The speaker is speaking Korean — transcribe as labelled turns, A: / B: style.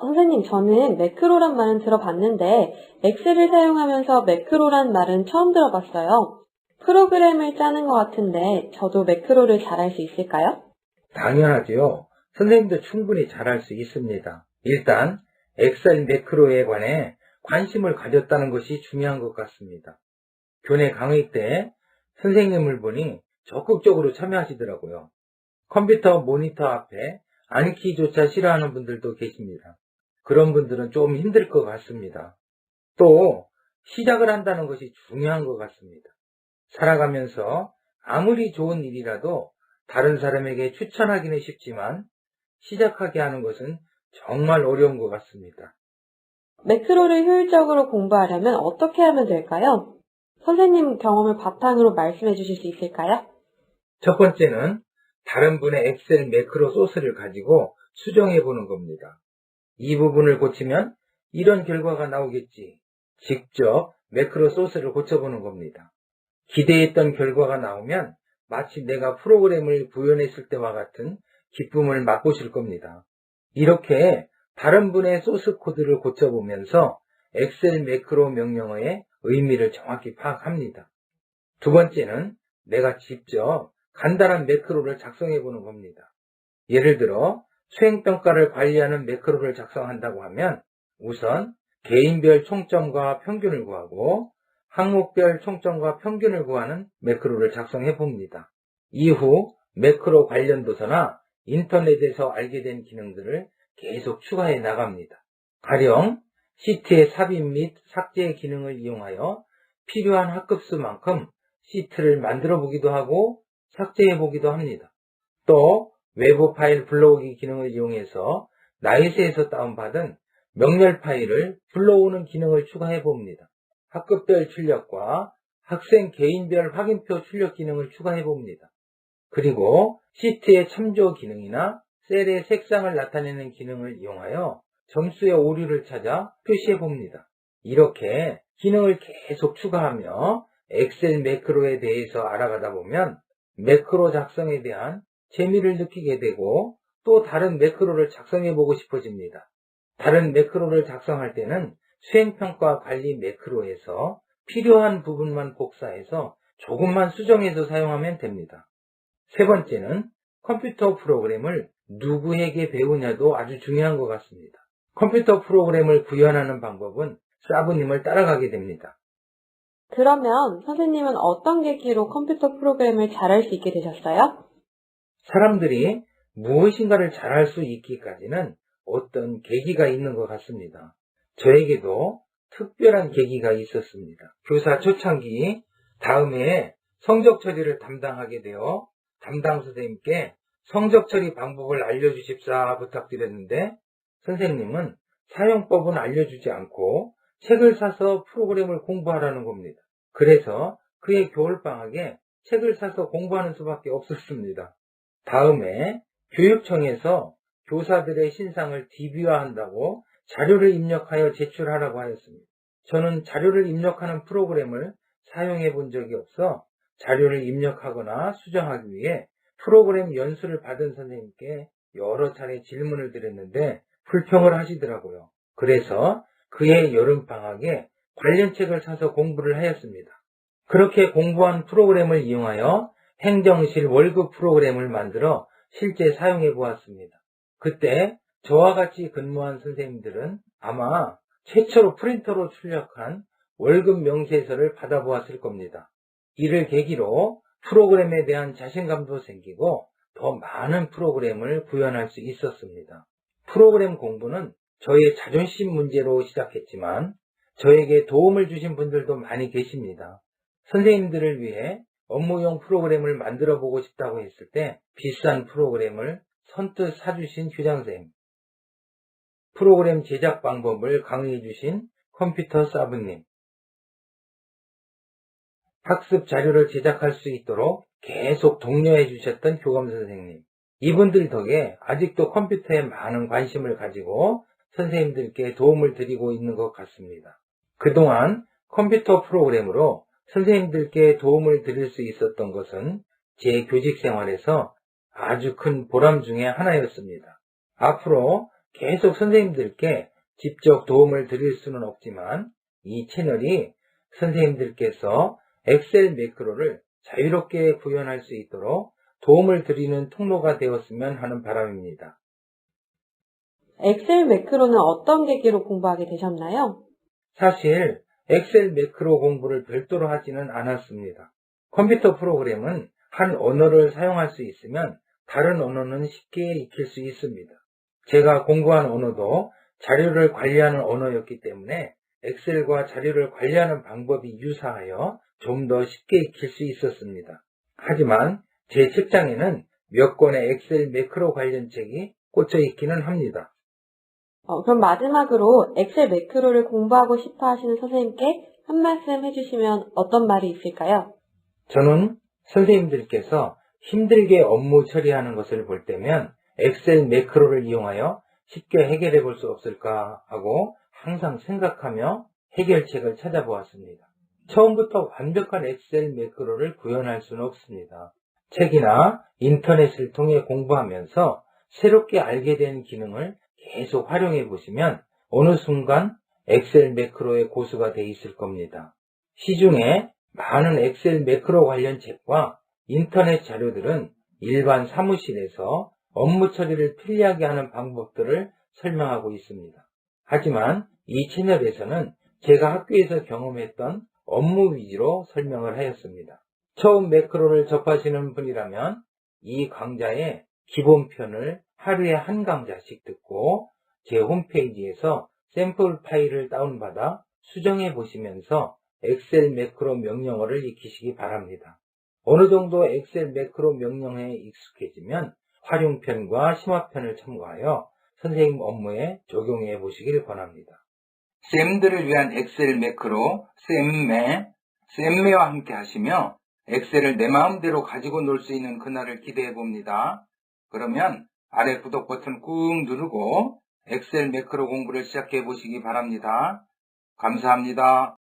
A: 선생님, 저는 매크로란 말은 들어봤는데 엑셀을 사용하면서 매크로란 말은 처음 들어봤어요. 프로그램을 짜는 것 같은데 저도 매크로를 잘할 수 있을까요?
B: 당연하지요. 선생님도 충분히 잘할 수 있습니다. 일단 엑셀 매크로에 관해 관심을 가졌다는 것이 중요한 것 같습니다. 교내 강의 때 선생님을 보니 적극적으로 참여하시더라고요. 컴퓨터 모니터 앞에 앉기조차 싫어하는 분들도 계십니다. 그런 분들은 좀 힘들 것 같습니다. 또 시작을 한다는 것이 중요한 것 같습니다. 살아가면서 아무리 좋은 일이라도 다른 사람에게 추천하기는 쉽지만 시작하게 하는 것은 정말 어려운 것 같습니다.
A: 매크로를 효율적으로 공부하려면 어떻게 하면 될까요? 선생님 경험을 바탕으로 말씀해 주실 수 있을까요?
B: 첫 번째는 다른 분의 엑셀 매크로 소스를 가지고 수정해 보는 겁니다. 이 부분을 고치면 이런 결과가 나오겠지. 직접 매크로 소스를 고쳐보는 겁니다. 기대했던 결과가 나오면 마치 내가 프로그램을 구현했을 때와 같은 기쁨을 맛보실 겁니다. 이렇게 다른 분의 소스 코드를 고쳐보면서 엑셀 매크로 명령어의 의미를 정확히 파악합니다. 두 번째는 내가 직접 간단한 매크로를 작성해 보는 겁니다. 예를 들어 수행평가를 관리하는 매크로를 작성한다고 하면 우선 개인별 총점과 평균을 구하고 항목별 총점과 평균을 구하는 매크로를 작성해 봅니다. 이후 매크로 관련 도서나 인터넷에서 알게 된 기능들을 계속 추가해 나갑니다. 가령 시트의 삽입 및 삭제 기능을 이용하여 필요한 학급수만큼 시트를 만들어 보기도 하고 삭제해 보기도 합니다. 또 외부 파일 불러오기 기능을 이용해서 나이스에서 다운받은 명렬 파일을 불러오는 기능을 추가해 봅니다. 학급별 출력과 학생 개인별 확인표 출력 기능을 추가해 봅니다. 그리고 시트의 참조 기능이나 셀의 색상을 나타내는 기능을 이용하여 점수의 오류를 찾아 표시해 봅니다. 이렇게 기능을 계속 추가하며 엑셀 매크로에 대해서 알아가다 보면 매크로 작성에 대한 재미를 느끼게 되고 또 다른 매크로를 작성해 보고 싶어집니다. 다른 매크로를 작성할 때는 수행평가 관리 매크로에서 필요한 부분만 복사해서 조금만 수정해서 사용하면 됩니다. 세 번째는 컴퓨터 프로그램을 누구에게 배우냐도 아주 중요한 것 같습니다. 컴퓨터 프로그램을 구현하는 방법은 사부님을 따라가게 됩니다.
A: 그러면 선생님은 어떤 계기로 컴퓨터 프로그램을 잘할 수 있게 되셨어요?
B: 사람들이 무엇인가를 잘할 수 있기까지는 어떤 계기가 있는 것 같습니다. 저에게도 특별한 계기가 있었습니다. 교사 초창기 다음에 성적 처리를 담당하게 되어 담당 선생님께 성적 처리 방법을 알려주십사 부탁드렸는데 선생님은 사용법은 알려주지 않고 책을 사서 프로그램을 공부하라는 겁니다. 그래서 그의 겨울방학에 책을 사서 공부하는 수밖에 없었습니다. 다음에 교육청에서 교사들의 신상을 DB화한다고 자료를 입력하여 제출하라고 하였습니다. 저는 자료를 입력하는 프로그램을 사용해 본 적이 없어 자료를 입력하거나 수정하기 위해 프로그램 연수를 받은 선생님께 여러 차례 질문을 드렸는데 불평을 하시더라고요. 그래서 그의 여름방학에 관련 책을 사서 공부를 하였습니다. 그렇게 공부한 프로그램을 이용하여 행정실 월급 프로그램을 만들어 실제 사용해 보았습니다. 그때 저와 같이 근무한 선생님들은 아마 최초로 프린터로 출력한 월급 명세서를 받아보았을 겁니다. 이를 계기로 프로그램에 대한 자신감도 생기고 더 많은 프로그램을 구현할 수 있었습니다. 프로그램 공부는 저의 자존심 문제로 시작했지만 저에게 도움을 주신 분들도 많이 계십니다. 선생님들을 위해 업무용 프로그램을 만들어 보고 싶다고 했을 때 비싼 프로그램을 선뜻 사주신 교장선생님, 프로그램 제작 방법을 강의해 주신 컴퓨터 사부님, 학습 자료를 제작할 수 있도록 계속 독려해 주셨던 교감 선생님, 이분들 덕에 아직도 컴퓨터에 많은 관심을 가지고 선생님들께 도움을 드리고 있는 것 같습니다. 그동안 컴퓨터 프로그램으로 선생님들께 도움을 드릴 수 있었던 것은 제 교직 생활에서 아주 큰 보람 중에 하나였습니다. 앞으로 계속 선생님들께 직접 도움을 드릴 수는 없지만 이 채널이 선생님들께서 엑셀 매크로를 자유롭게 구현할 수 있도록 도움을 드리는 통로가 되었으면 하는 바람입니다.
A: 엑셀 매크로는 어떤 계기로 공부하게 되셨나요?
B: 사실 엑셀 매크로 공부를 별도로 하지는 않았습니다. 컴퓨터 프로그램은 한 언어를 사용할 수 있으면 다른 언어는 쉽게 익힐 수 있습니다. 제가 공부한 언어도 자료를 관리하는 언어였기 때문에 엑셀과 자료를 관리하는 방법이 유사하여 좀 더 쉽게 익힐 수 있었습니다. 하지만 제 책장에는 몇 권의 엑셀 매크로 관련 책이 꽂혀 있기는 합니다.
A: 그럼 마지막으로 엑셀 매크로를 공부하고 싶어 하시는 선생님께 한 말씀 해주시면 어떤 말이 있을까요?
B: 저는 선생님들께서 힘들게 업무 처리하는 것을 볼 때면 엑셀 매크로를 이용하여 쉽게 해결해 볼 수 없을까 하고 항상 생각하며 해결책을 찾아보았습니다. 처음부터 완벽한 엑셀 매크로를 구현할 수는 없습니다. 책이나 인터넷을 통해 공부하면서 새롭게 알게 된 기능을 계속 활용해 보시면 어느 순간 엑셀 매크로의 고수가 돼 있을 겁니다. 시중에 많은 엑셀 매크로 관련 책과 인터넷 자료들은 일반 사무실에서 업무 처리를 편리하게 하는 방법들을 설명하고 있습니다. 하지만 이 채널에서는 제가 학교에서 경험했던 업무 위주로 설명을 하였습니다. 처음 매크로를 접하시는 분이라면 이 강좌의 기본편을 하루에 한 강좌씩 듣고 제 홈페이지에서 샘플 파일을 다운받아 수정해 보시면서 엑셀 매크로 명령어를 익히시기 바랍니다. 어느 정도 엑셀 매크로 명령어에 익숙해지면 활용편과 심화편을 참고하여 선생님 업무에 적용해 보시길 바랍니다. 쌤들을 위한 엑셀 매크로 쌤매와 함께 하시며 엑셀을 내 마음대로 가지고 놀 수 있는 그날을 기대해 봅니다. 그러면 아래 구독 버튼 꾹 누르고 엑셀 매크로 공부를 시작해 보시기 바랍니다. 감사합니다.